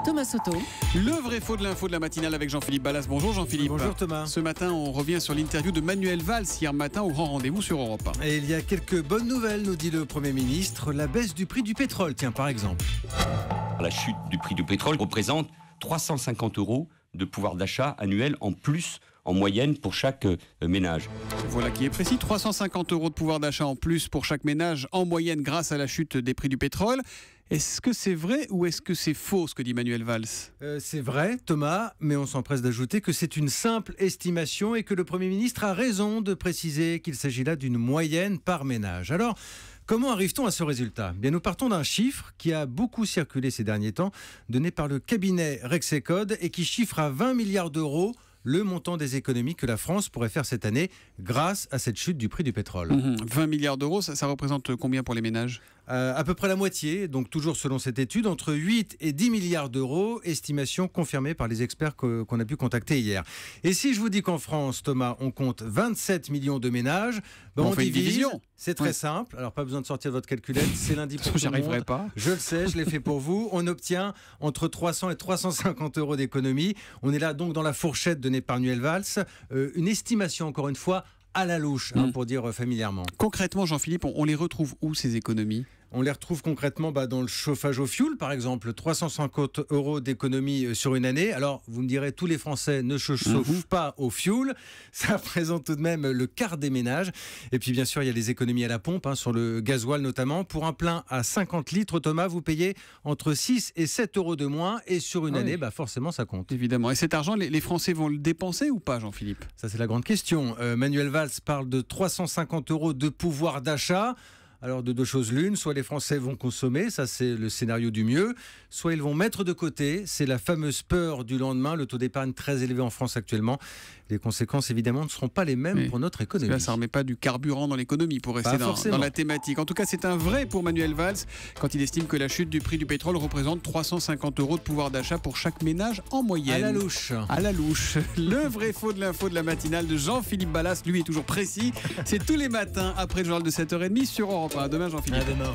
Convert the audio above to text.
Thomas Soto. Le vrai faux de l'info de la matinale avec Jean-Philippe Ballas. Bonjour Jean-Philippe. Bonjour Thomas. Ce matin, on revient sur l'interview de Manuel Valls hier matin au grand rendez-vous sur Europe 1. Et il y a quelques bonnes nouvelles, nous dit le Premier ministre. La baisse du prix du pétrole, tiens par exemple. La chute du prix du pétrole représente 350 € de pouvoir d'achat annuel en plus en moyenne pour chaque ménage. Voilà qui est précis, 350 € de pouvoir d'achat en plus pour chaque ménage en moyenne grâce à la chute des prix du pétrole. Est-ce que c'est vrai ou est-ce que c'est faux ce que dit Manuel Valls ? C'est vrai Thomas, mais on s'empresse d'ajouter que c'est une simple estimation et que le Premier ministre a raison de préciser qu'il s'agit là d'une moyenne par ménage. Alors, comment arrive-t-on à ce résultat ? Bien, nous partons d'un chiffre qui a beaucoup circulé ces derniers temps, donné par le cabinet Rexecode et qui chiffre à 20 milliards d'euros le montant des économies que la France pourrait faire cette année grâce à cette chute du prix du pétrole. 20 milliards d'euros, ça représente combien pour les ménages ? À peu près la moitié, donc toujours selon cette étude, entre 8 et 10 milliards d'euros, estimation confirmée par les experts qu'on a pu contacter hier. Et si je vous dis qu'en France, Thomas, on compte 27 millions de ménages, on fait une division. C'est très simple, alors pas besoin de sortir votre calculette, c'est lundi pour tout le monde. J'y arriverai pas. Je le sais, je l'ai fait pour vous. On obtient entre 300 et 350 € d'économie. On est là donc dans la fourchette donnée par Manuel Valls. Une estimation, encore une fois, à la louche, pour dire familièrement. Concrètement, Jean-Philippe, on les retrouve où ces économies ? On les retrouve concrètement dans le chauffage au fioul, par exemple, 350 € d'économie sur une année. Alors, vous me direz, tous les Français ne se chauffent pas au fioul. Ça représente tout de même le quart des ménages. Et puis, bien sûr, il y a les économies à la pompe, sur le gasoil notamment. Pour un plein à 50 litres, Thomas, vous payez entre 6 et 7 € de moins. Et sur une année, forcément, ça compte. Évidemment. Et cet argent, les Français vont le dépenser ou pas, Jean-Philippe ? Ça, c'est la grande question. Manuel Valls parle de 350 € de pouvoir d'achat. Alors de deux choses l'une, soit les Français vont consommer, ça c'est le scénario du mieux, soit ils vont mettre de côté, c'est la fameuse peur du lendemain, le taux d'épargne très élevé en France actuellement. Les conséquences évidemment ne seront pas les mêmes pour notre économie. Là, ça ne remet pas du carburant dans l'économie pour rester dans la thématique. En tout cas, c'est un vrai pour Manuel Valls quand il estime que la chute du prix du pétrole représente 350 € de pouvoir d'achat pour chaque ménage en moyenne. À la louche. À la louche. Le vrai faux de l'info de la matinale de Jean-Philippe Ballas, lui est toujours précis. C'est tous les matins après le journal de 7h30 sur Europe 1. À demain Jean-Philippe. À demain.